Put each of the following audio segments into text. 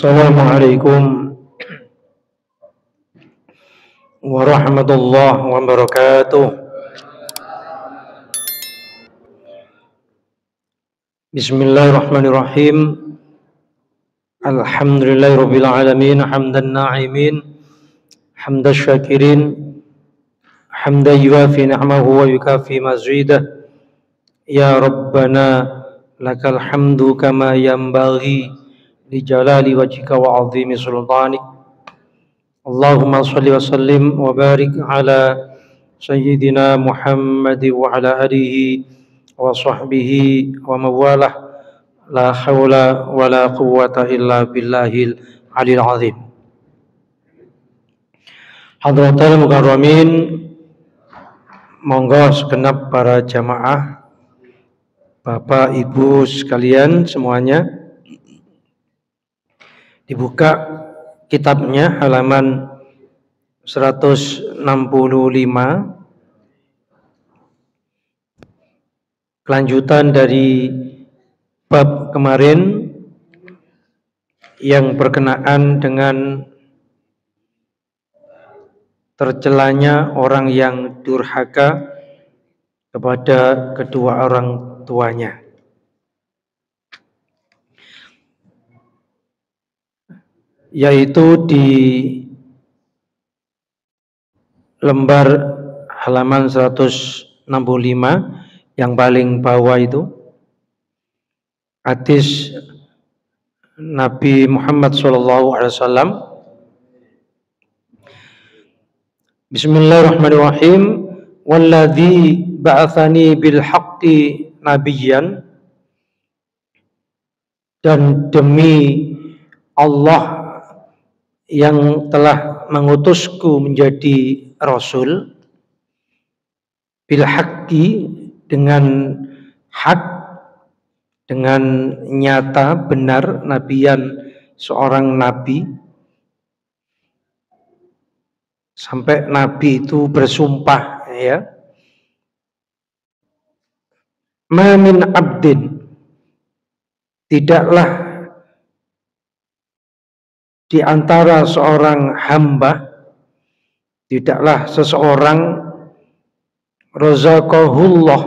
Assalamualaikum warahmatullahi wabarakatuh. Bismillahirrahmanirrahim. Alhamdulillahirabbil alamin, hamdan na'imin, hamdan syakirin, hamdan yuwafi ni'amahu wa yukafi mazidah. Ya Rabbana lakal hamdu kama yanbaghi li jalali wajhika wa 'azimi sultanik. Allahumma shalli wa sallim wa barik ala sayyidina Muhammad wa ala alihi wa sahbihi wa mawalah. La hawla wa la quwwata illa billahil alil azim. Hadratul mukarramin, monggo segenap para jamaah, Bapak Ibu sekalian semuanya, dibuka kitabnya halaman 165, kelanjutan dari bab kemarin yang berkenaan dengan tercelanya orang yang durhaka kepada kedua orang tuanya. Yaitu di lembar halaman 165 yang paling bawah itu, hadis Nabi Muhammad SAW. Bismillahirrahmanirrahim. Walladzi ba'atsani bil haqqi nabiyyan, dan demi Allah yang telah mengutusku menjadi rasul, bil haqqi, dengan hak, dengan nyata benar, nabiyan, seorang nabi, sampai nabi itu bersumpah, ya. Ma min abdin, tidaklah di antara seorang hamba, tidaklah seseorang, razaqahullah,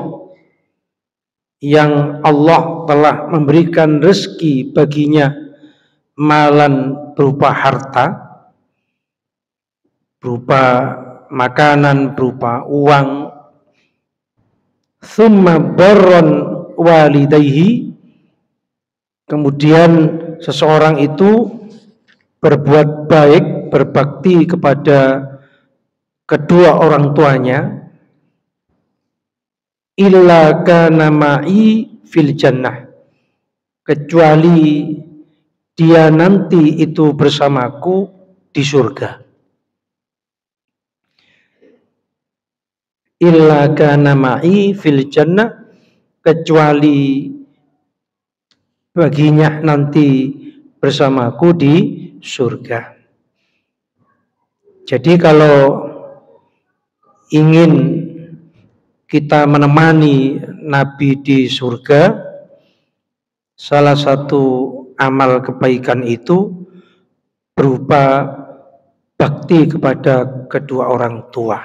yang Allah telah memberikan rezeki baginya, malan, berupa harta, berupa makanan, berupa uang, thumma barron walidayhi, kemudian seseorang itu berbuat baik, berbakti kepada kedua orang tuanya, illa kana ma'i fil jannah, kecuali dia nanti itu bersamaku di surga. Illa kana ma'i fil jannah, kecuali baginya nanti bersamaku di surga. Jadi kalau ingin kita menemani Nabi di surga, salah satu amal kebaikan itu berupa bakti kepada kedua orang tua.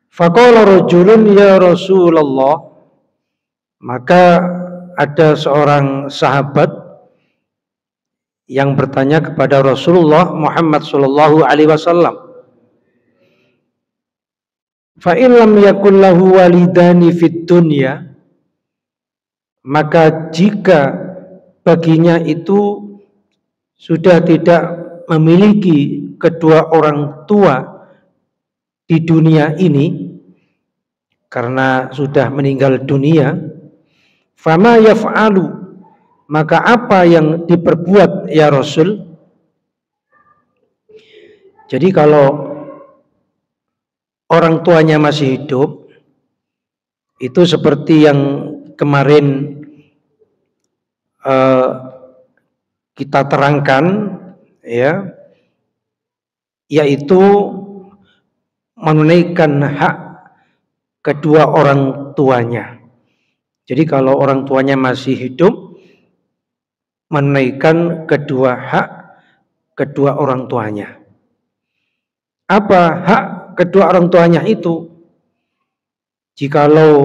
Faqala rajulun ya Rasulullah, maka ada seorang sahabat yang bertanya kepada Rasulullah Muhammad sallallahu alaihi wasallam, fa in lam yakul lahu walidani fid dunya, maka jika baginya itu sudah tidak memiliki kedua orang tua di dunia ini karena sudah meninggal dunia, fama yaf'alu, maka apa yang diperbuat ya Rasul? Jadi kalau orang tuanya masih hidup, itu seperti yang kemarin kita terangkan, ya, yaitu menunaikan hak kedua orang tuanya. Jadi kalau orang tuanya masih hidup, menunaikan kedua hak kedua orang tuanya. Apa hak kedua orang tuanya itu? Jikalau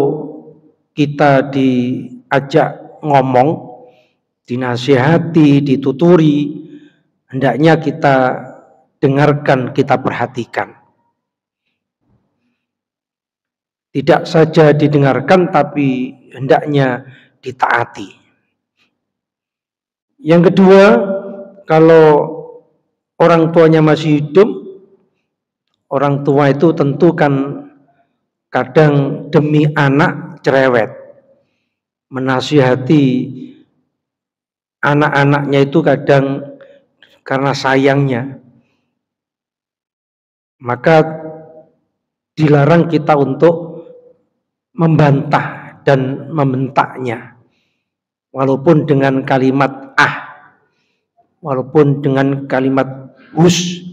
kita diajak ngomong, dinasihati, dituturi, hendaknya kita dengarkan, kita perhatikan. Tidak saja didengarkan, tapi hendaknya ditaati. Yang kedua, kalau orang tuanya masih hidup, orang tua itu tentu kan kadang demi anak cerewet, menasihati anak-anaknya itu kadang karena sayangnya, maka dilarang kita untuk membantah dan membentaknya, walaupun dengan kalimat walaupun dengan kalimat hus.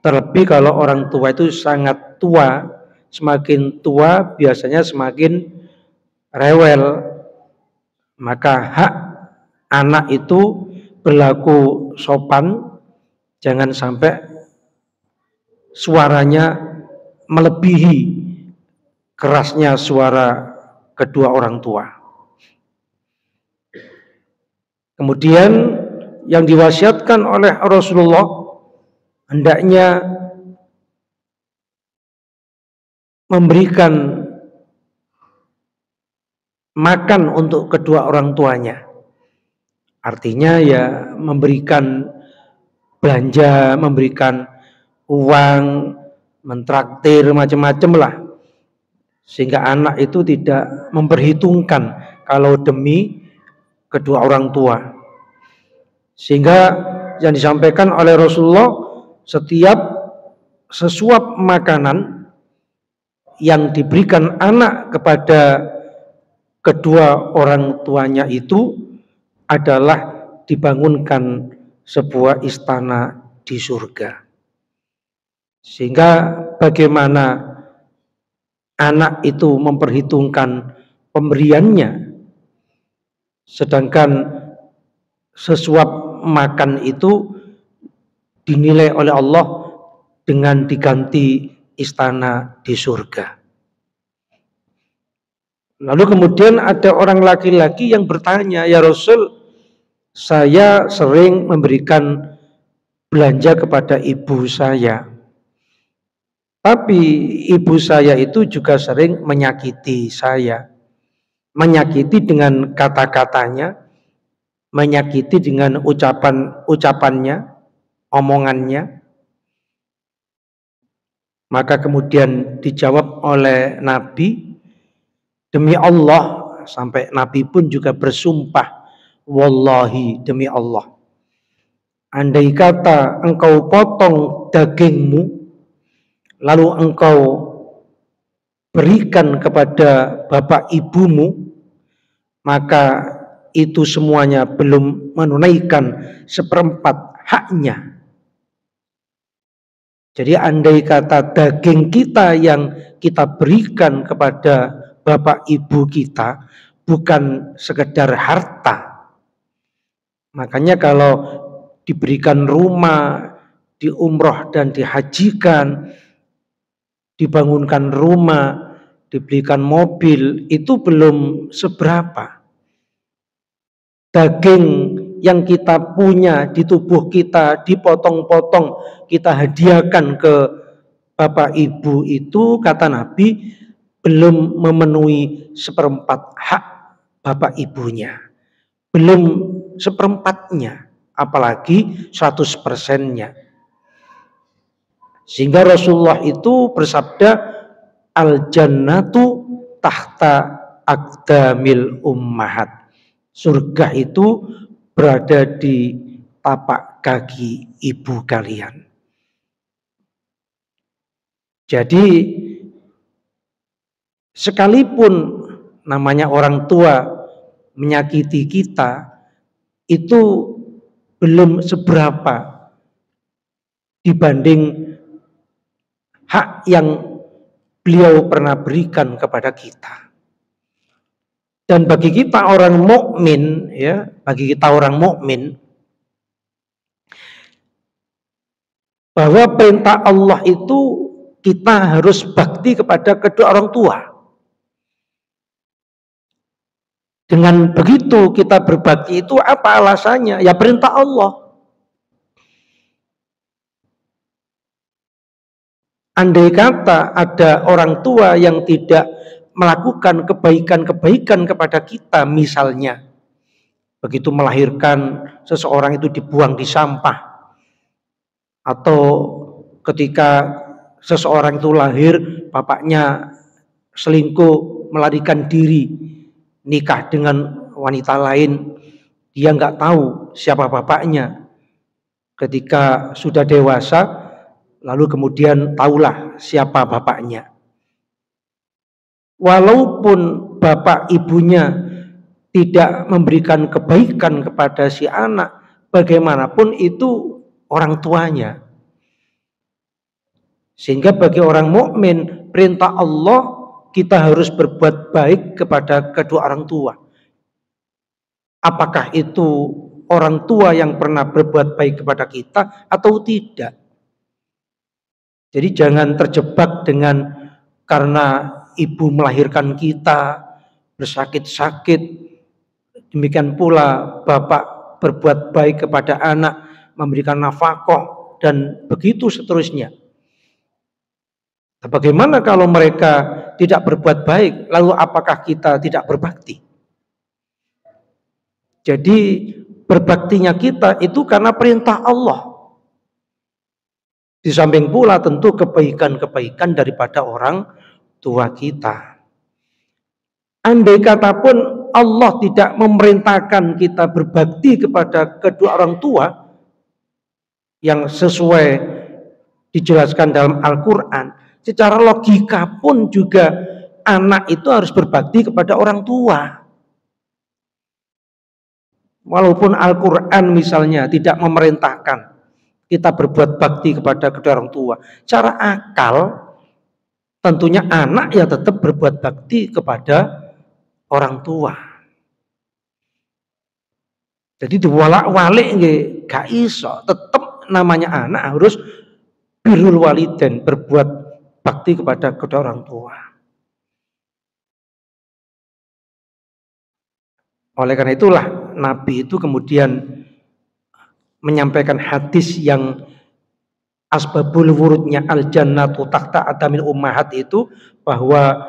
Terlebih kalau orang tua itu sangat tua, semakin tua biasanya semakin rewel, maka hak anak itu berlaku sopan, jangan sampai suaranya melebihi kerasnya suara kedua orang tua. Kemudian yang diwasiatkan oleh Rasulullah, hendaknya memberikan makan untuk kedua orang tuanya. Artinya ya memberikan belanja, memberikan uang, mentraktir macam-macam lah. Sehingga anak itu tidak memperhitungkan kalau demi kedua orang tua. Sehingga yang disampaikan oleh Rasulullah, setiap sesuap makanan yang diberikan anak kepada kedua orang tuanya itu adalah dibangunkan sebuah istana di surga. Sehingga bagaimana anak itu memperhitungkan pemberiannya, sedangkan sesuap makan itu dinilai oleh Allah dengan diganti istana di surga. Lalu kemudian ada orang laki-laki yang bertanya, "Ya Rasul, saya sering memberikan belanja kepada ibu saya, tapi ibu saya itu juga sering menyakiti saya. Menyakiti dengan kata-katanya, menyakiti dengan ucapannya, omongannya." Maka kemudian dijawab oleh Nabi, demi Allah, sampai Nabi pun juga bersumpah, wallahi, demi Allah, andai kata engkau potong dagingmu, lalu engkau berikan kepada bapak ibumu, maka itu semuanya belum menunaikan seperempat haknya. Jadi andai kata daging kita yang kita berikan kepada bapak ibu kita bukan sekedar harta. Makanya kalau diberikan rumah, diumroh dan dihajikan, dibangunkan rumah, diberikan mobil, itu belum seberapa. Daging yang kita punya di tubuh kita dipotong-potong, kita hadiahkan ke bapak ibu itu, kata Nabi, belum memenuhi seperempat hak bapak ibunya, belum seperempatnya, apalagi 100%-nya. Sehingga Rasulullah itu bersabda, al jannatu tahta aqdamil ummahat, surga itu berada di tapak kaki ibu kalian. Jadi sekalipun namanya orang tua menyakiti kita, itu belum seberapa dibanding hak yang beliau pernah berikan kepada kita. Dan bagi kita orang mukmin, ya, bagi kita orang mukmin, bahwa perintah Allah itu kita harus bakti kepada kedua orang tua. Dengan begitu kita berbakti itu apa alasannya? Ya perintah Allah. Andai kata ada orang tua yang tidak melakukan kebaikan-kebaikan kepada kita, misalnya begitu melahirkan seseorang itu dibuang di sampah, atau ketika seseorang itu lahir bapaknya selingkuh, melarikan diri, nikah dengan wanita lain, dia nggak tahu siapa bapaknya. Ketika sudah dewasa, lalu kemudian tahulah siapa bapaknya. Walaupun bapak ibunya tidak memberikan kebaikan kepada si anak, bagaimanapun itu orang tuanya. Sehingga bagi orang mukmin, perintah Allah kita harus berbuat baik kepada kedua orang tua. Apakah itu orang tua yang pernah berbuat baik kepada kita atau tidak? Jadi jangan terjebak dengan karena ibu melahirkan kita bersakit-sakit, demikian pula bapak berbuat baik kepada anak, memberikan nafkah dan begitu seterusnya. Bagaimana kalau mereka tidak berbuat baik, lalu apakah kita tidak berbakti? Jadi berbaktinya kita itu karena perintah Allah. Di samping pula tentu kebaikan-kebaikan daripada orang tua kita. Andai kata pun Allah tidak memerintahkan kita berbakti kepada kedua orang tua yang sesuai dijelaskan dalam Al-Quran, secara logika pun juga anak itu harus berbakti kepada orang tua. Walaupun Al-Quran misalnya tidak memerintahkan kita berbuat bakti kepada kedua orang tua, secara akal tentunya anak ya tetap berbuat bakti kepada orang tua. Jadi diwalak-walik gak iso, tetap namanya anak harus birrul walidain, berbuat bakti kepada kedua orang tua. Oleh karena itulah Nabi itu kemudian menyampaikan hadis yang asbabul wurudnya al-jannatu tahta adamil ummahat itu, bahwa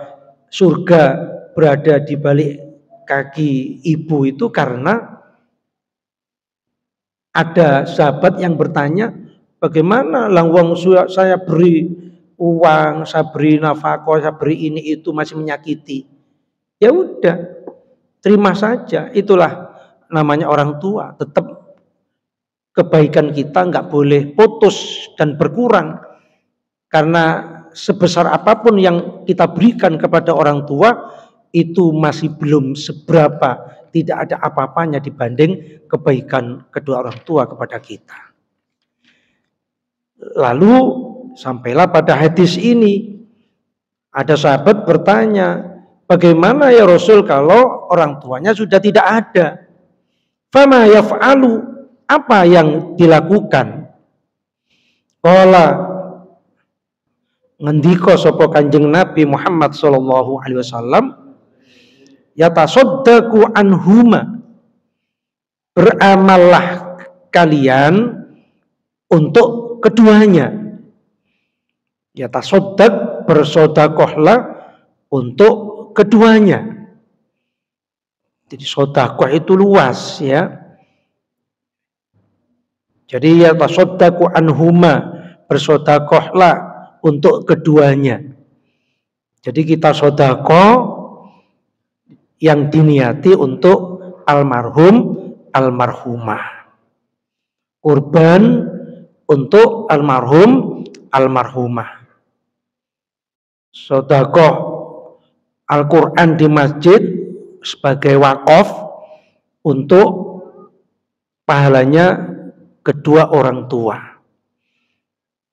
surga berada di balik kaki ibu itu karena ada sahabat yang bertanya, bagaimana langwang saya beri uang, saya beri nafkah, saya beri ini itu masih menyakiti. Ya udah, terima saja, itulah namanya orang tua. Tetap kebaikan kita nggak boleh putus dan berkurang, karena sebesar apapun yang kita berikan kepada orang tua itu masih belum seberapa, tidak ada apa-apanya dibanding kebaikan kedua orang tua kepada kita. Lalu sampailah pada hadis ini, ada sahabat bertanya, bagaimana ya Rasul kalau orang tuanya sudah tidak ada? Fama yaf'alu, apa yang dilakukan? Qala, ngendika sapa Kanjeng Nabi Muhammad sallallahu alaihi wasallam, yatasaddaqu anhuma, beramallah kalian untuk keduanya. Yatasaddaq, bersedekahlah untuk keduanya. Jadi sedekah itu luas ya. Jadi ya tasaddaqu anhuma, bersedekahlah untuk keduanya. Jadi kita sedekah yang diniati untuk almarhum, almarhumah. Kurban untuk almarhum, almarhumah. Sedekah Al-Quran di masjid sebagai wakaf untuk pahalanya kedua orang tua.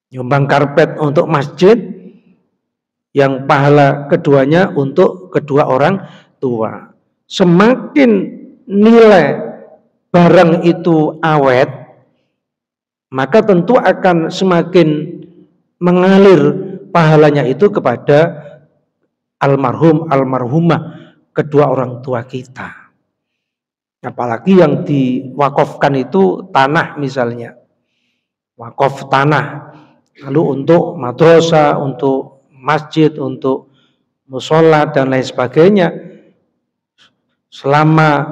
Nyumbang karpet untuk masjid yang pahala keduanya untuk kedua orang tua. semakin nilai barang itu awet, maka tentu akan semakin mengalir pahalanya itu kepada almarhum almarhumah kedua orang tua kita. Apalagi yang diwakafkan itu tanah misalnya, wakaf tanah, lalu untuk madrasah, untuk masjid, untuk musola dan lain sebagainya. Selama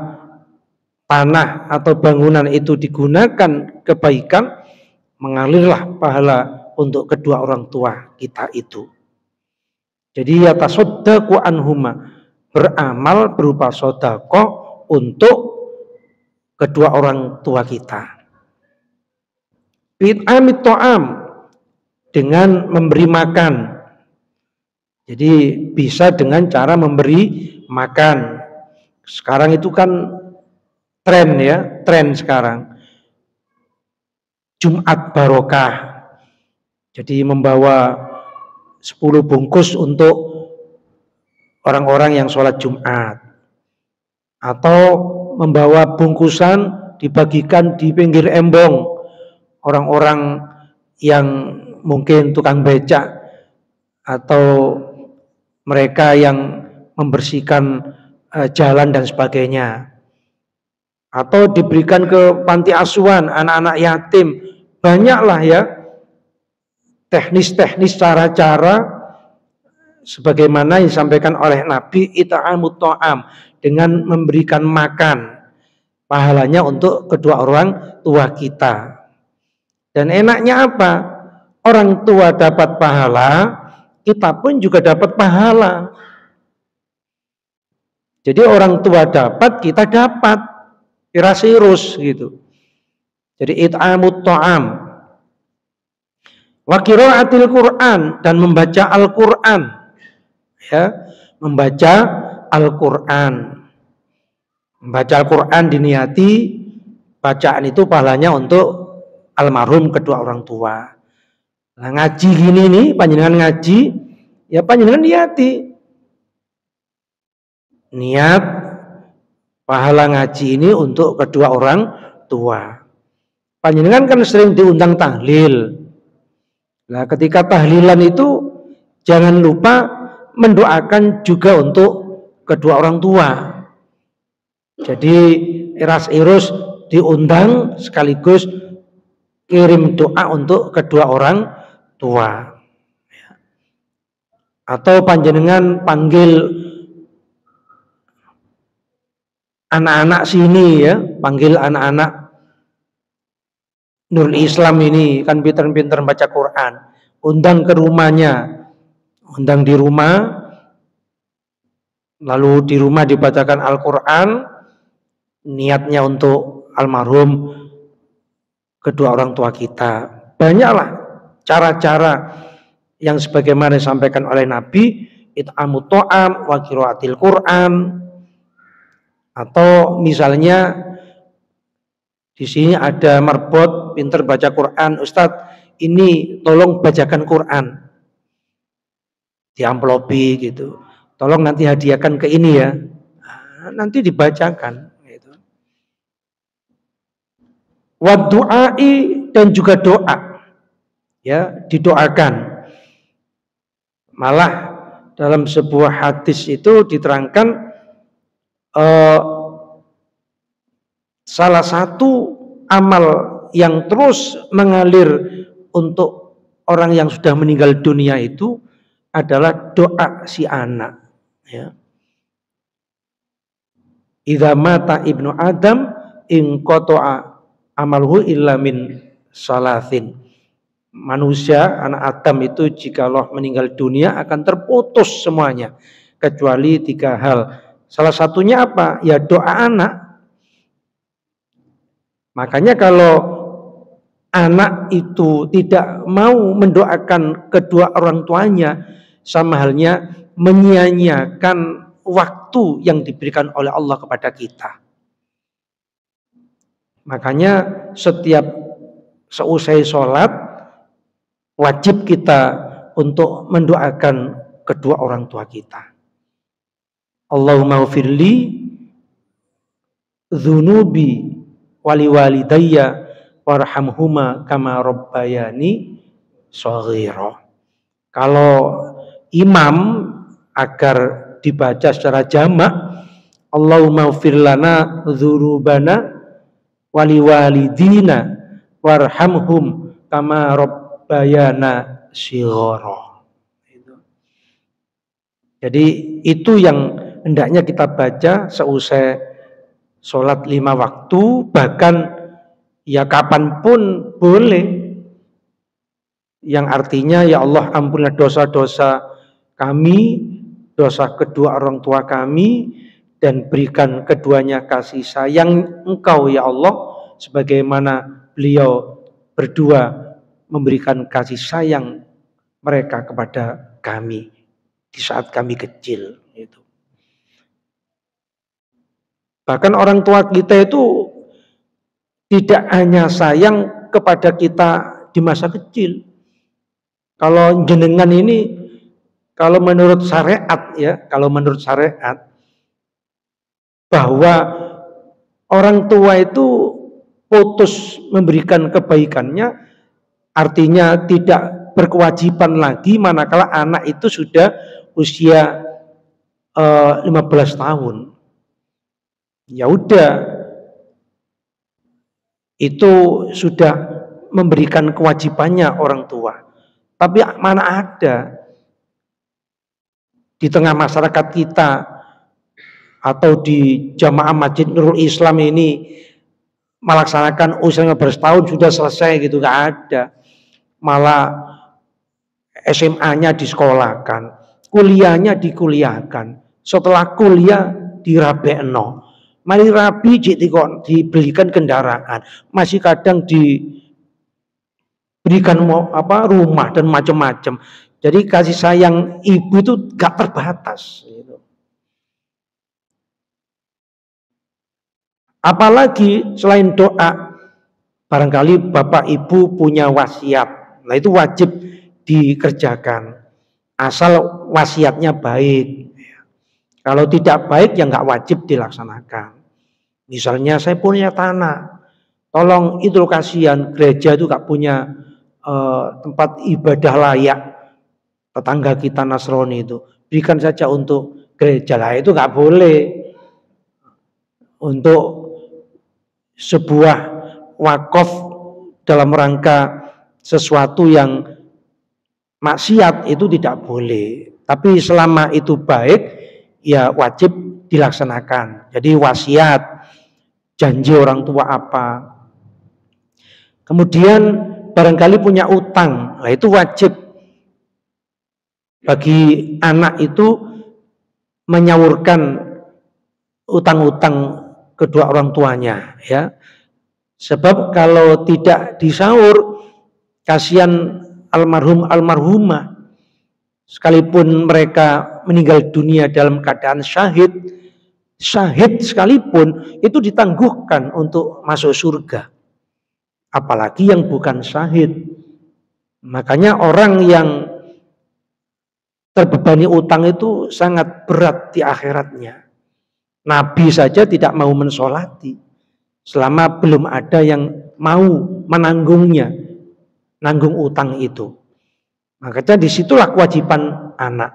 tanah atau bangunan itu digunakan kebaikan, mengalirlah pahala untuk kedua orang tua kita itu. Jadi yatasaddaqu anhuma, beramal berupa sedekah untuk kedua orang tua kita. Bit'amit ta'am, dengan memberi makan. Jadi bisa dengan cara memberi makan. Sekarang itu kan tren ya, tren sekarang. Jumat barokah. Jadi membawa 10 bungkus untuk orang-orang yang sholat Jumat. Atau membawa bungkusan dibagikan di pinggir embong. Orang-orang yang mungkin tukang becak atau mereka yang membersihkan jalan dan sebagainya. Atau diberikan ke panti asuhan, anak-anak yatim. Banyaklah ya teknis-teknis cara-cara sebagaimana yang disampaikan oleh Nabi, ita'amut ta'am, dengan memberikan makan, pahalanya untuk kedua orang tua kita. Dan enaknya apa? Orang tua dapat pahala, kita pun juga dapat pahala. Jadi orang tua dapat, kita dapat, irasirus gitu. Jadi it'amut ta'am, wa qiraatil Qur'an, dan membaca Al-Qur'an. Ya, membaca Al-Qur'an. Membaca Al-Qur'an diniati, bacaan itu pahalanya untuk almarhum kedua orang tua. Nah, ngaji gini nih, panjenengan ngaji, ya panjenengan niat pahala ngaji ini untuk kedua orang tua. Panjenengan kan sering diundang tahlil. Nah, ketika tahlilan itu jangan lupa mendoakan juga untuk kedua orang tua. Jadi iras-irus diundang sekaligus kirim doa untuk kedua orang tua. Atau panjenengan panggil anak-anak sini ya, panggil anak-anak Nurul Islam ini kan pinter-pinter baca Quran, undang ke rumahnya, undang di rumah, lalu di rumah dibacakan Al-Quran, niatnya untuk almarhum kedua orang tua kita. Banyaklah cara-cara yang sebagaimana disampaikan oleh Nabi, it'amut ta'am wa qiraatil Quran. Atau misalnya di sini ada marbot pinter baca Quran, Ustadz ini tolong bacakan Quran, diamplopi gitu, tolong nanti hadiahkan ke ini ya, nanti dibacakan gitu. Wa du'ai, dan juga doa ya, didoakan. Malah dalam sebuah hadis itu diterangkan salah satu amal yang terus mengalir untuk orang yang sudah meninggal dunia itu adalah doa si anak ya. Idza mata ibnu Adam in qata'a amalhu illa min salasin. Manusia, anak Adam itu jikalau meninggal dunia akan terputus semuanya kecuali 3 hal. Salah satunya apa? Ya doa anak. Makanya kalau anak itu tidak mau mendoakan kedua orang tuanya, sama halnya menyia-nyiakan waktu yang diberikan oleh Allah kepada kita. Makanya setiap seusai sholat wajib kita untuk mendoakan kedua orang tua kita. Allahumma ghfirli dzunubi wali walidayya warhamhuma kama rabbayani shaghira. Kalau imam agar dibaca secara jamak, Allahumma ighfir lana dzunubana wali walidina warhamhum kama rabbayana shighara. Jadi itu yang hendaknya kita baca seusai sholat 5 waktu, bahkan ya kapanpun boleh, yang artinya ya Allah ampunilah dosa-dosa kami, dosa kedua orang tua kami, dan berikan keduanya kasih sayang Engkau ya Allah, sebagaimana beliau berdua memberikan kasih sayang mereka kepada kami di saat kami kecil. Gitu. Bahkan orang tua kita itu tidak hanya sayang kepada kita di masa kecil. Kalau jenengan ini, kalau menurut syariat ya, kalau menurut syariat, bahwa orang tua itu putus memberikan kebaikannya, artinya tidak berkewajiban lagi manakala anak itu sudah usia 15 tahun. Ya udah, itu sudah memberikan kewajibannya orang tua. Tapi mana ada di tengah masyarakat kita atau di jamaah Masjid Nurul Islam ini melaksanakan usia 15 tahun sudah selesai gitu, nggak ada. Malah SMA-nya disekolahkan, kuliahnya dikuliahkan, setelah kuliah dirabekno, mari rabi dibelikan kendaraan, masih kadang diberikan rumah dan macam-macam. Jadi kasih sayang ibu itu gak terbatas. Apalagi selain doa, barangkali bapak ibu punya wasiat, nah itu wajib dikerjakan, asal wasiatnya baik. Kalau tidak baik ya nggak wajib dilaksanakan. Misalnya saya punya tanah, tolong itu kasihan, gereja itu nggak punya tempat ibadah layak, tetangga kita Nasrani itu berikan saja untuk gereja, lah itu nggak boleh. Untuk sebuah wakaf dalam rangka sesuatu yang maksiat itu tidak boleh. Tapi selama itu baik, ya wajib dilaksanakan. Jadi wasiat, janji orang tua apa. Kemudian barangkali punya utang, nah itu wajib bagi anak itu menyalurkan utang-utang kedua orang tuanya, ya. Sebab kalau tidak disaur, kasihan almarhumah, sekalipun mereka meninggal dunia dalam keadaan syahid sekalipun itu ditangguhkan untuk masuk surga. Apalagi yang bukan syahid. Makanya orang yang terbebani utang itu sangat berat di akhiratnya. Nabi saja tidak mau mensolati selama belum ada yang mau menanggungnya, nanggung utang itu. Makanya disitulah kewajiban anak,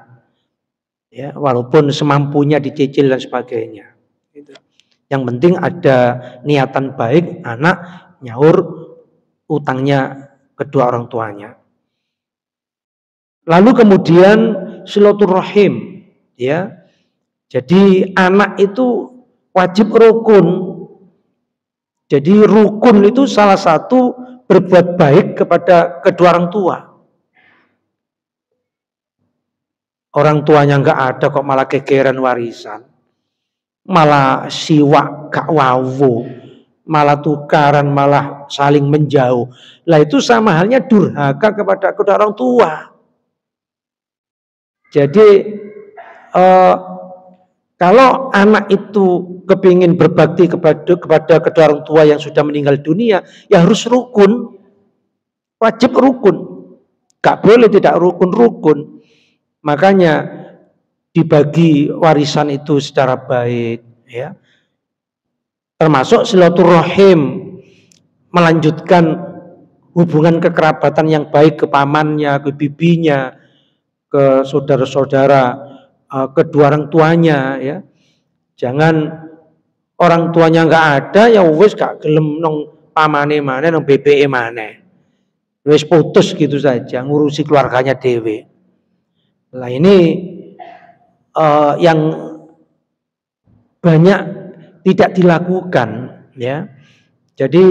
ya, walaupun semampunya dicicil dan sebagainya. Yang penting ada niatan baik, anak nyaur utangnya kedua orang tuanya. Lalu kemudian silaturahim, ya. Jadi anak itu wajib rukun. Jadi rukun itu salah satu berbuat baik kepada kedua orang tua. Orang tuanya nggak ada kok malah kegeran warisan, malah siwak gak wawu, malah tukaran, malah saling menjauh. Lah itu sama halnya durhaka kepada kedua orang tua. Jadi kalau anak itu kepingin berbakti kepada kedua orang tua yang sudah meninggal dunia, ya harus rukun, wajib rukun, gak boleh tidak rukun. Makanya dibagi warisan itu secara baik, ya. termasuk silaturahim, melanjutkan hubungan kekerabatan yang baik ke pamannya, ke bibinya, ke saudara-saudara, kedua orang tuanya, ya. Jangan orang tuanya nggak ada, ya wis gak gelem nong pamane mana, nong BPE mana, wis putus gitu saja, ngurusi keluarganya dewe. Nah ini yang banyak tidak dilakukan, ya. Jadi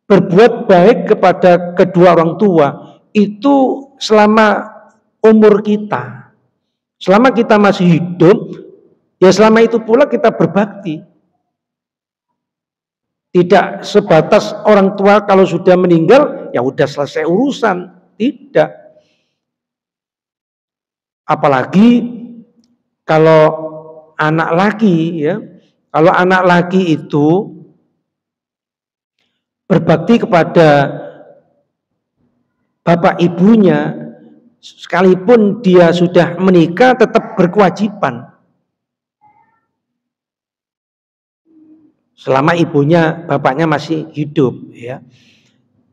berbuat baik kepada kedua orang tua itu selama umur kita, selama kita masih hidup, ya selama itu pula kita berbakti. Tidak sebatas orang tua kalau sudah meninggal, ya udah selesai urusan. Tidak. Apalagi kalau anak laki, ya. Kalau anak laki itu berbakti kepada bapak ibunya, sekalipun dia sudah menikah tetap berkewajiban. Selama ibunya, bapaknya masih hidup, ya.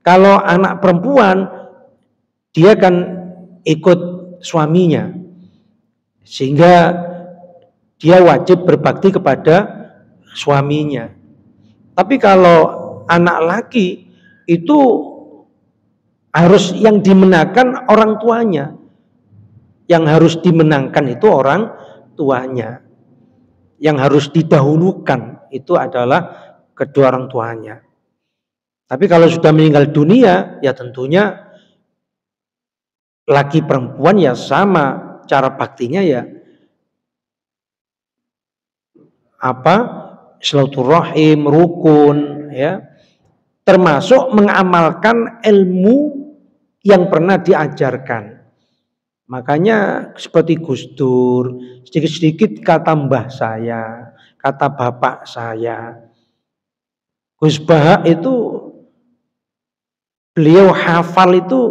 Kalau anak perempuan, dia kan ikut suaminya, sehingga dia wajib berbakti kepada suaminya. Tapi kalau anak laki itu harus yang dimenangkan orang tuanya, yang harus dimenangkan itu orang tuanya, yang harus didahulukan itu adalah kedua orang tuanya. Tapi kalau sudah meninggal dunia, ya tentunya laki perempuan ya sama cara baktinya, ya silaturahim, rukun, ya, termasuk mengamalkan ilmu yang pernah diajarkan. Makanya seperti Gus Dur, sedikit-sedikit kata mbah saya, kata bapak saya. Gus Bah itu beliau hafal itu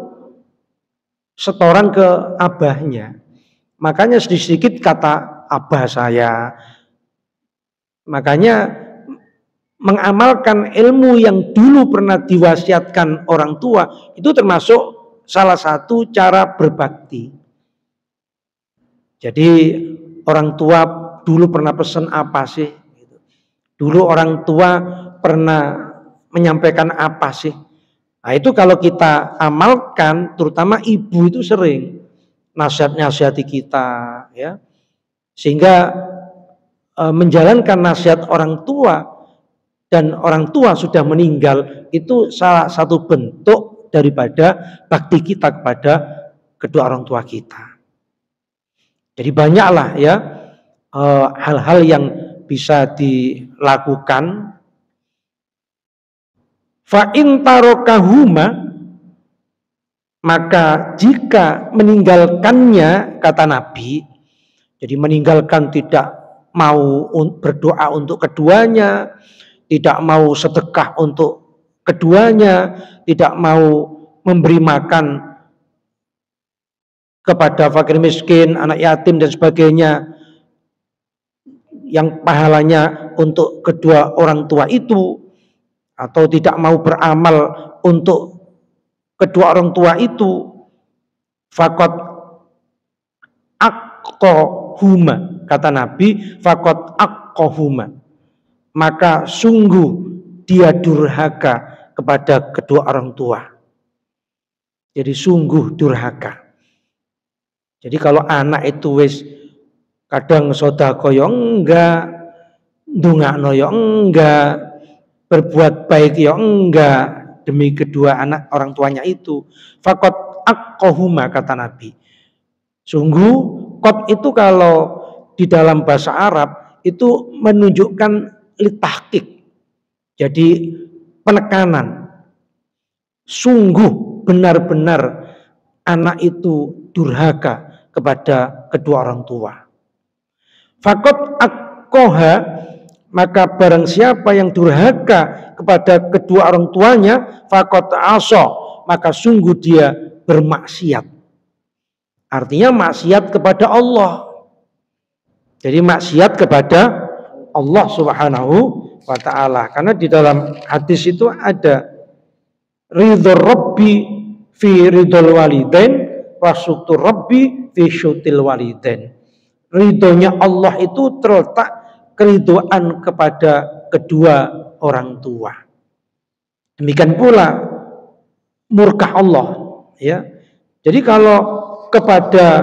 setoran ke abahnya. Makanya sedikit-sedikit kata abah saya. Makanya mengamalkan ilmu yang dulu pernah diwasiatkan orang tua itu termasuk salah satu cara berbakti. Jadi orang tua dulu pernah pesan apa sih? Dulu orang tua pernah menyampaikan apa sih? Nah itu kalau kita amalkan, terutama ibu itu sering nasihat-nasihati kita, ya, sehingga menjalankan nasihat orang tua dan orang tua sudah meninggal itu salah satu bentuk daripada bakti kita kepada kedua orang tua kita. Jadi banyaklah, ya, hal-hal yang bisa dilakukan. Fa in tarokahuma, maka jika meninggalkannya, kata Nabi, jadi meninggalkan tidak mau berdoa untuk keduanya, tidak mau sedekah untuk keduanya, tidak mau memberi makan kepada fakir miskin, anak yatim dan sebagainya, yang pahalanya untuk kedua orang tua itu, atau tidak mau beramal untuk kedua orang tua itu, faqad aqqahuma, kata Nabi, faqad aqqahuma, maka sungguh dia durhaka kepada kedua orang tua. Jadi sungguh durhaka. Jadi kalau anak itu wis kadang sodako ya enggak, ndongakno ya enggak, berbuat baik ya enggak demi kedua anak orang tuanya itu, faqad aqqahuma, kata Nabi. Sungguh, qad itu kalau di dalam bahasa Arab itu menunjukkan litahqiq, jadi penekanan. Sungguh benar-benar anak itu durhaka kepada kedua orang tua. Faqad aqqaha, maka barang siapa yang durhaka kepada kedua orang tuanya, faqad asa, maka sungguh dia bermaksiat. Artinya maksiat kepada Allah. Jadi maksiat kepada Allah Subhanahu wa ta'ala. Karena di dalam hadis itu ada ridho Rabbi fi ridhol walidain wa syukur Rabbi fi syutil walidain. Ridhonya Allah itu terletak keridhaan kepada kedua orang tua. Demikian pula murka Allah, ya. Jadi kalau kepada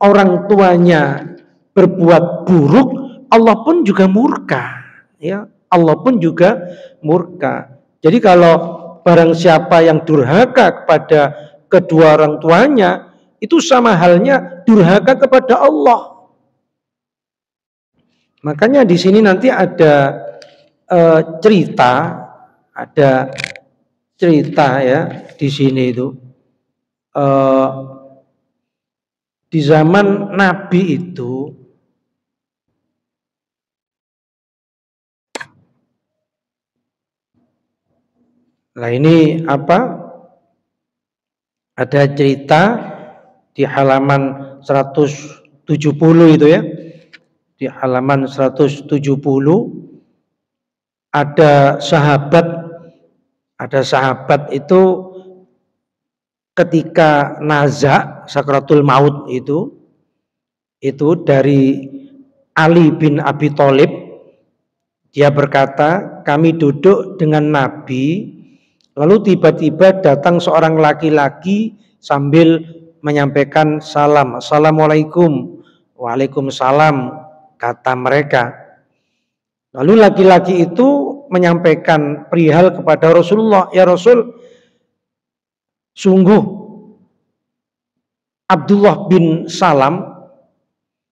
orang tuanya berbuat buruk, Allah pun juga murka, ya. Allah pun juga murka. Jadi kalau barang siapa yang durhaka kepada kedua orang tuanya, itu sama halnya durhaka kepada Allah. Makanya di sini nanti ada cerita ya di sini itu di zaman Nabi itu ini apa? Ada cerita di halaman 170 itu ya. Di halaman 170 ada sahabat itu ketika naza sakratul maut itu dari Ali bin Abi Thalib, dia berkata, kami duduk dengan Nabi, lalu tiba-tiba datang seorang laki-laki sambil menyampaikan salam, assalamualaikum, waalaikumsalam, kata mereka. Lalu laki-laki itu menyampaikan perihal kepada Rasulullah, ya Rasul, sungguh Abdullah bin Salam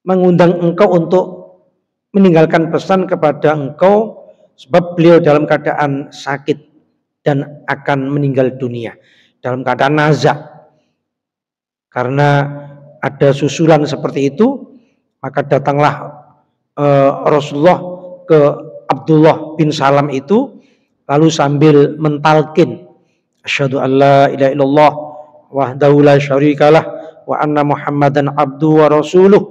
mengundang engkau untuk meninggalkan pesan kepada engkau, sebab beliau dalam keadaan sakit dan akan meninggal dunia dalam keadaan nazak. Karena ada susulan seperti itu, maka datanglah Rasulullah ke Abdullah bin Salam itu, lalu sambil mentalkin, asyhadu an la ilaha illallah wahdahu la syarikalah wa anna Muhammadan abduhu wa rasuluh.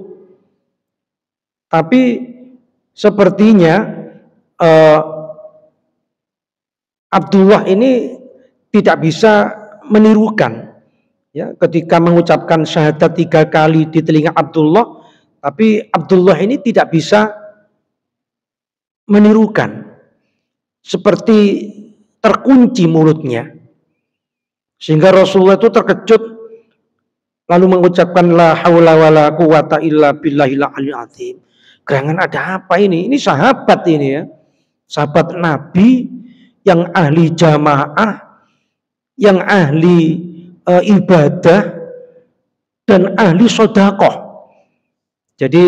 Tapi sepertinya Abdullah ini tidak bisa menirukan, ya, ketika mengucapkan syahadat 3 kali di telinga Abdullah. Tapi Abdullah ini tidak bisa menirukan, seperti terkunci mulutnya, sehingga Rasulullah itu terkejut lalu mengucapkan la haula wala quwata illa billahil aliyil azim. Gerangan ada apa ini? Ini sahabat ini ya, sahabat Nabi yang ahli jamaah, yang ahli ibadah dan ahli sedekah. Jadi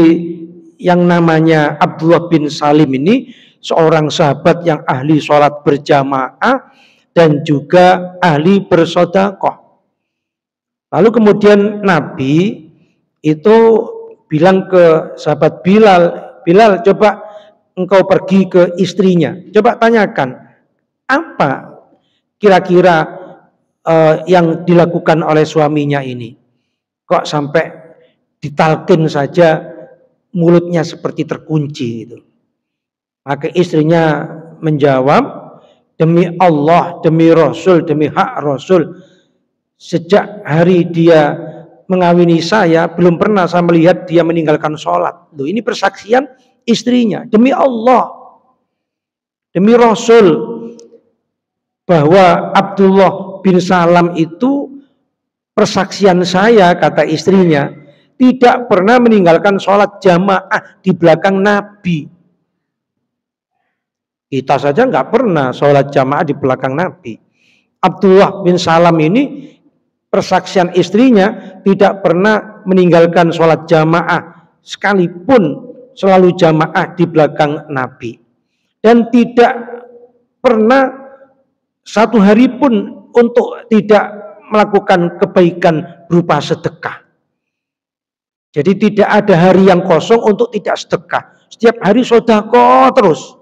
yang namanya Abdullah bin Salim ini seorang sahabat yang ahli sholat berjamaah dan juga ahli bersedekah. Lalu kemudian Nabi itu bilang ke sahabat Bilal, Bilal, coba engkau pergi ke istrinya, coba tanyakan apa kira-kira yang dilakukan oleh suaminya ini, kok sampai ditalkin saja mulutnya seperti terkunci itu. Maka istrinya menjawab, demi Allah, demi Rasul, demi hak Rasul, sejak hari dia mengawini saya, belum pernah saya melihat dia meninggalkan sholat. Loh, ini persaksian istrinya, demi Allah, demi Rasul, bahwa Abdullah bin Salam itu persaksian saya, kata istrinya, tidak pernah meninggalkan sholat jamaah di belakang Nabi. Kita saja nggak pernah sholat jamaah di belakang Nabi. Abdullah bin Salam ini persaksian istrinya tidak pernah meninggalkan sholat jamaah, sekalipun selalu jamaah di belakang Nabi. Dan tidak pernah satu hari pun untuk tidak melakukan kebaikan berupa sedekah. Jadi tidak ada hari yang kosong untuk tidak sedekah. Setiap hari sedekah terus.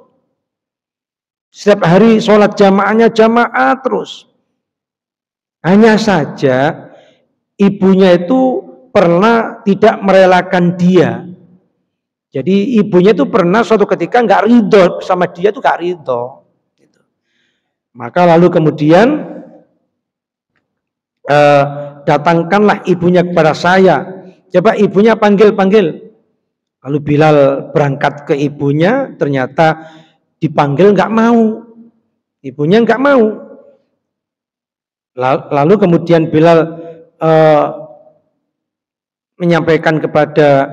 Setiap hari sholat jamaahnya jamaah terus. Hanya saja ibunya itu pernah tidak merelakan dia Jadi ibunya itu pernah suatu ketika nggak ridho sama dia, tuh nggak ridho. Gitu. Maka lalu kemudian datangkanlah ibunya kepada saya. Coba ibunya panggil. Lalu Bilal berangkat ke ibunya, ternyata dipanggil nggak mau. Ibunya nggak mau. Lalu kemudian Bilal menyampaikan kepada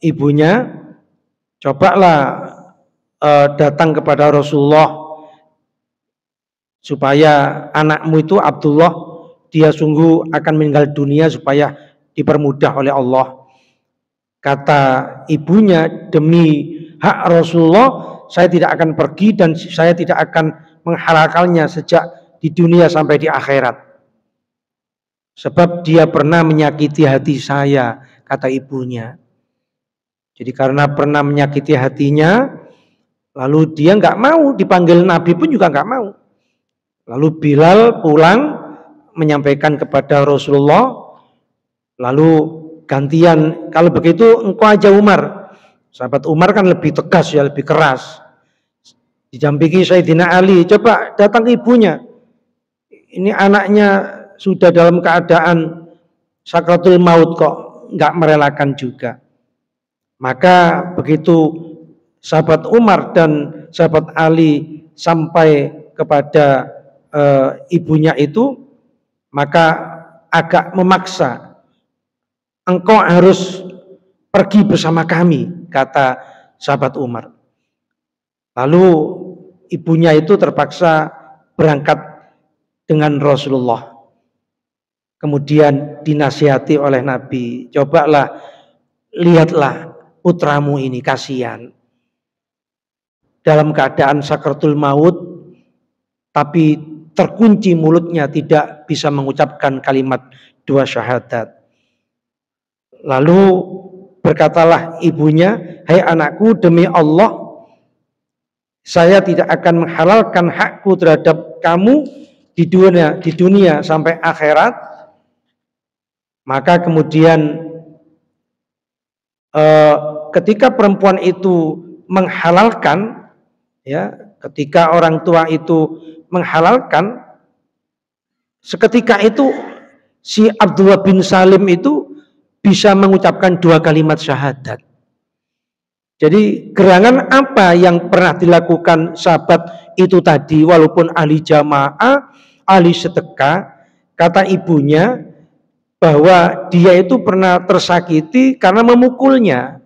ibunya, cobalah datang kepada Rasulullah supaya anakmu itu Abdullah, dia sungguh akan meninggal dunia, supaya dipermudah oleh Allah. Kata ibunya, demi hak Rasulullah saya tidak akan pergi dan saya tidak akan menghalalkannya sejak di dunia sampai di akhirat, sebab dia pernah menyakiti hati saya, kata ibunya. Jadi karena pernah menyakiti hatinya, lalu dia nggak mau dipanggil Nabi pun juga nggak mau. Lalu Bilal pulang menyampaikan kepada Rasulullah, lalu gantian, kalau begitu engkau aja Umar. Sahabat Umar kan lebih tegas ya, lebih keras. Didampingi Sayyidina Ali, coba datang ibunya. Ini anaknya sudah dalam keadaan sakratul maut kok nggak merelakan juga. Maka begitu sahabat Umar dan sahabat Ali sampai kepada ibunya itu, maka agak memaksa, engkau harus pergi bersama kami, kata sahabat Umar. Lalu ibunya itu terpaksa berangkat dengan Rasulullah. Kemudian dinasihati oleh Nabi, cobalah lihatlah putramu ini, kasihan dalam keadaan sakratul maut, tapi terkunci mulutnya, tidak bisa mengucapkan kalimat dua syahadat. Lalu berkatalah ibunya, hai anakku, demi Allah saya tidak akan menghalalkan hakku terhadap kamu di dunia sampai akhirat. Maka kemudian ketika perempuan itu menghalalkan, ya, ketika orang tua itu menghalalkan, seketika itu si Abdullah bin Salim itu bisa mengucapkan dua kalimat syahadat. Jadi gerangan apa yang pernah dilakukan sahabat itu tadi, walaupun ahli jamaah, ahli sedekah, kata ibunya bahwa dia itu pernah tersakiti karena memukulnya.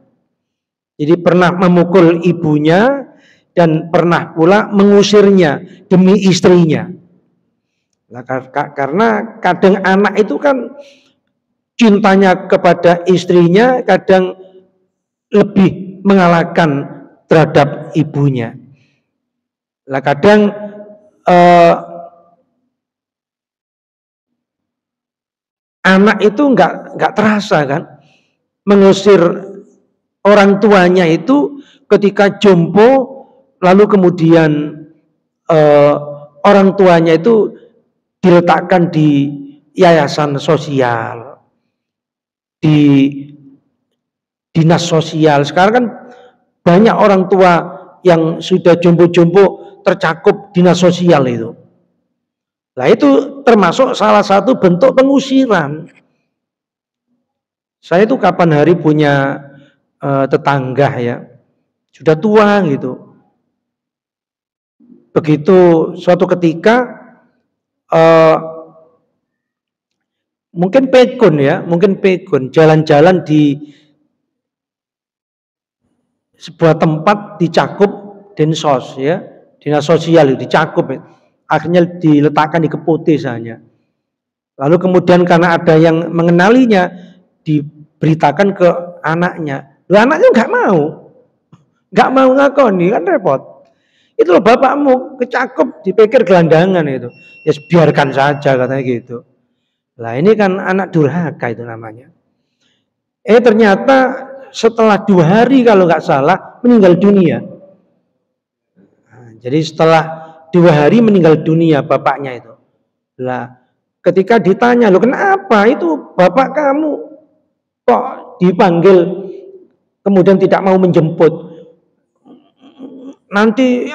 Jadi pernah memukul ibunya dan pernah pula mengusirnya demi istrinya. Nah, karena kadang anak itu kan cintanya kepada istrinya kadang lebih mengalahkan terhadap ibunya. Nah, kadang anak itu nggak terasa kan, mengusir orang tuanya itu ketika jompo, lalu kemudian orang tuanya itu diletakkan di yayasan sosial, di dinas sosial. Sekarang kan banyak orang tua yang sudah jompo-jompo tercakup dinas sosial itu. Nah, itu termasuk salah satu bentuk pengusiran. Saya tuh kapan hari punya tetangga ya, sudah tua gitu. Begitu suatu ketika mungkin pekun jalan-jalan di sebuah tempat dicakup Densos ya, dinas sosial itu dicakup ya. Akhirnya diletakkan di Keputih saja. Lalu kemudian karena ada yang mengenalinya, diberitakan ke anaknya. Loh, anaknya nggak mau ngakoni, kan repot. Itu loh bapakmu kecakup, dipikir gelandangan itu. Ya biarkan saja katanya gitu. Lah ini kan anak durhaka itu namanya. Ternyata setelah 2 hari kalau nggak salah meninggal dunia. Nah, jadi setelah 2 hari meninggal dunia bapaknya itu. Lah ketika ditanya, loh kenapa itu bapak kamu kok dipanggil kemudian tidak mau menjemput, nanti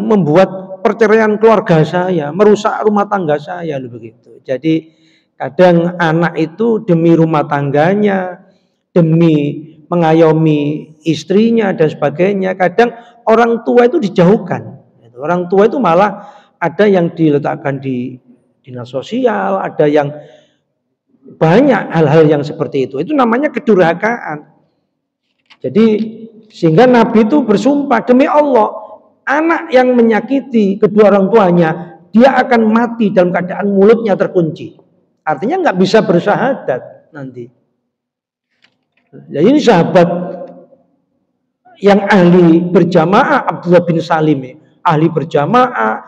membuat perceraian keluarga saya, merusak rumah tangga saya, begitu. Jadi kadang anak itu demi rumah tangganya, demi mengayomi istrinya dan sebagainya, kadang orang tua itu dijauhkan. Orang tua itu malah ada yang diletakkan di dinas sosial, ada yang banyak hal-hal yang seperti itu. Itu namanya kedurhakaan. Jadi sehingga Nabi itu bersumpah, demi Allah, anak yang menyakiti kedua orang tuanya, dia akan mati dalam keadaan mulutnya terkunci. Artinya nggak bisa bersyahadat nanti. Jadi ini sahabat yang ahli berjamaah, Abdullah bin Salim, ahli berjamaah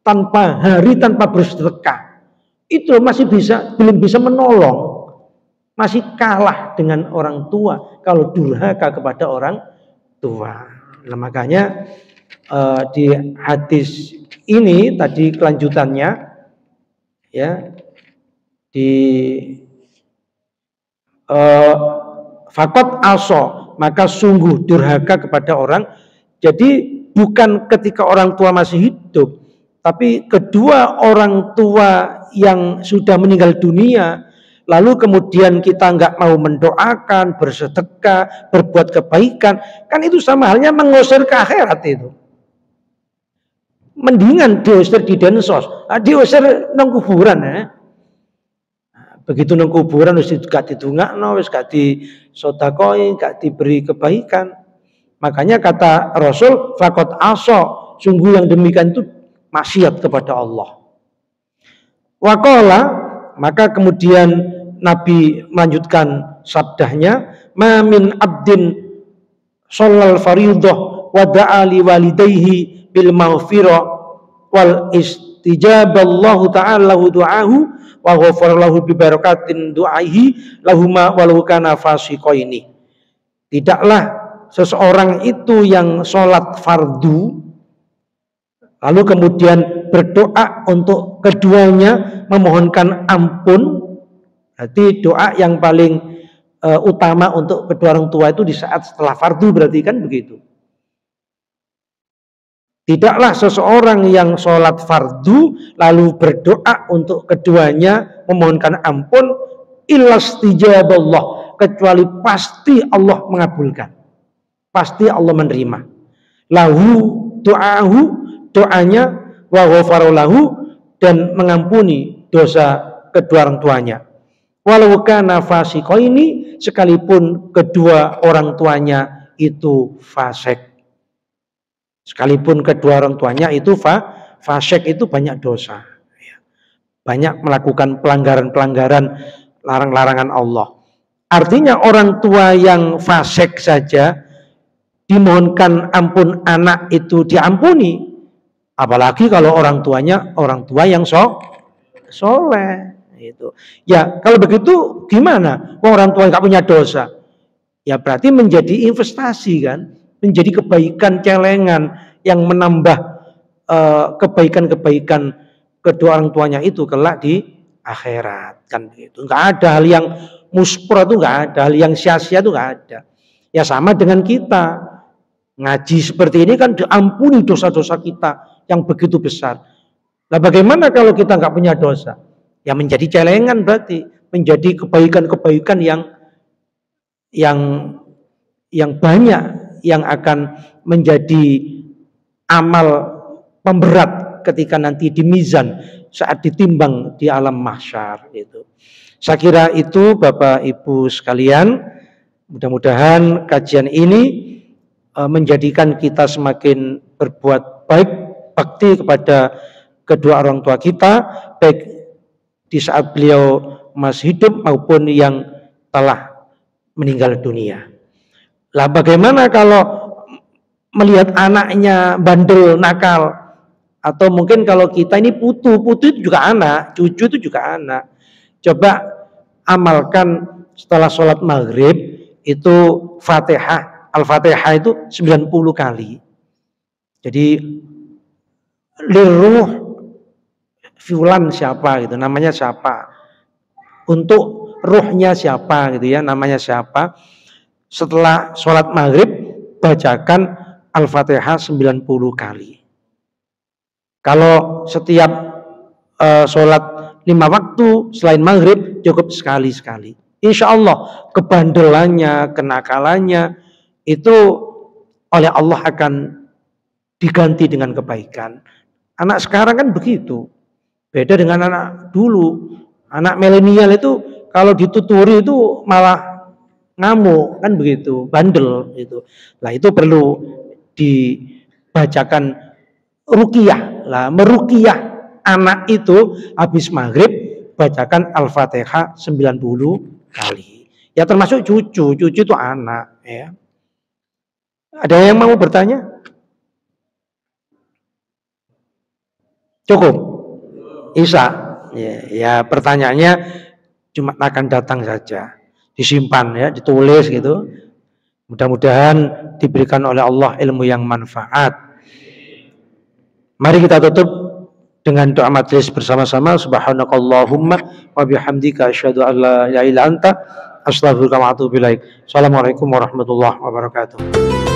tanpa hari tanpa bersedekah, itu masih belum bisa menolong, masih kalah dengan orang tua kalau durhaka kepada orang tua. Nah, makanya di hadis ini tadi kelanjutannya, ya, di fakot aso, maka sungguh durhaka kepada orang. Jadi bukan ketika orang tua masih hidup, tapi kedua orang tua yang sudah meninggal dunia, lalu kemudian kita nggak mau mendoakan, bersedekah, berbuat kebaikan, kan itu sama halnya mengusir ke akhirat itu. Mendingan diusir di densos, diusir nang kuburan, ya. Begitu nang kuburan wis gak didongakno, wis gak disodakoi, gak diberi kebaikan. Makanya kata Rasul, fakot aso, sungguh yang demikian itu maksiat kepada Allah. Waqala, maka kemudian Nabi melanjutkan sabdanya, ma min abdin shallal fariidhah wa da'a li walidayhi bil maghfirah wal istijaballahu ta'ala lahu du'ahu wa ghafara lahu bi barakatin du'aihi lahuma walau kana fasiqaini. Tidaklah seseorang itu yang sholat fardu lalu kemudian berdoa untuk keduanya, memohonkan ampun. Berarti doa yang paling utama untuk kedua orang tua itu di saat setelah fardu, berarti kan begitu. Tidaklah seseorang yang sholat fardu lalu berdoa untuk keduanya, memohonkan ampun, illastijaballah, kecuali pasti Allah mengabulkan, pasti Allah menerima. Lahu doahu, doanya, wa ghafarolahu, dan mengampuni dosa kedua orang tuanya. Walau kana fasiqaini, sekalipun kedua orang tuanya itu fasik. Sekalipun kedua orang tuanya itu fasik, itu banyak dosa, banyak melakukan pelanggaran-pelanggaran, larang-larangan Allah. Artinya orang tua yang fasik saja dimohonkan ampun anak itu diampuni, apalagi kalau orang tuanya orang tua yang soleh itu. Ya kalau begitu gimana? Orang tua nggak punya dosa, ya berarti menjadi investasi kan, menjadi kebaikan celengan yang menambah kebaikan-kebaikan kedua orang tuanya itu kelak di akhirat kan gitu. Nggak ada hal yang muspro itu, nggak ada hal yang sia-sia itu, nggak ada. Ya sama dengan kita ngaji seperti ini kan diampuni dosa-dosa kita yang begitu besar. Nah bagaimana kalau kita nggak punya dosa? Ya menjadi celengan, berarti menjadi kebaikan-kebaikan yang banyak, yang akan menjadi amal pemberat ketika nanti di mizan saat ditimbang di alam mahsyar itu. Saya kira itu Bapak Ibu sekalian, mudah-mudahan kajian ini menjadikan kita semakin berbuat baik, bakti kepada kedua orang tua kita, baik di saat beliau masih hidup maupun yang telah meninggal dunia. Lah bagaimana kalau melihat anaknya bandel, nakal, atau mungkin kalau kita ini putu itu juga anak, cucu itu juga anak. Coba amalkan setelah sholat maghrib itu Fatihah, Al-Fatihah itu 90 kali. Jadi liruh fulan siapa gitu, namanya siapa, untuk ruhnya siapa gitu ya, namanya siapa, setelah sholat maghrib bacakan Al-Fatihah 90 kali. Kalau setiap sholat 5 waktu selain maghrib cukup sekali-sekali. Insya Allah kebandelannya, kenakalannya itu oleh Allah akan diganti dengan kebaikan. Anak sekarang kan begitu. Beda dengan anak dulu. Anak milenial itu kalau dituturi itu malah ngamuk, kan begitu, bandel itu. Nah, itu perlu dibacakan ruqyah. Lah, meruqyah anak itu habis maghrib bacakan Al-Fatihah 90 kali. Ya termasuk cucu itu anak ya. Ada yang mau bertanya? Cukup? Isa. Ya, pertanyaannya cuma akan datang saja. Disimpan ya, ditulis gitu. Mudah-mudahan diberikan oleh Allah ilmu yang manfaat. Mari kita tutup dengan doa majelis bersama-sama. Subhanakallahumma wa bihamdika asyhadu an la ilaha illa anta astaghfiruka wa atubu ilaik. Assalamualaikum warahmatullahi wabarakatuh.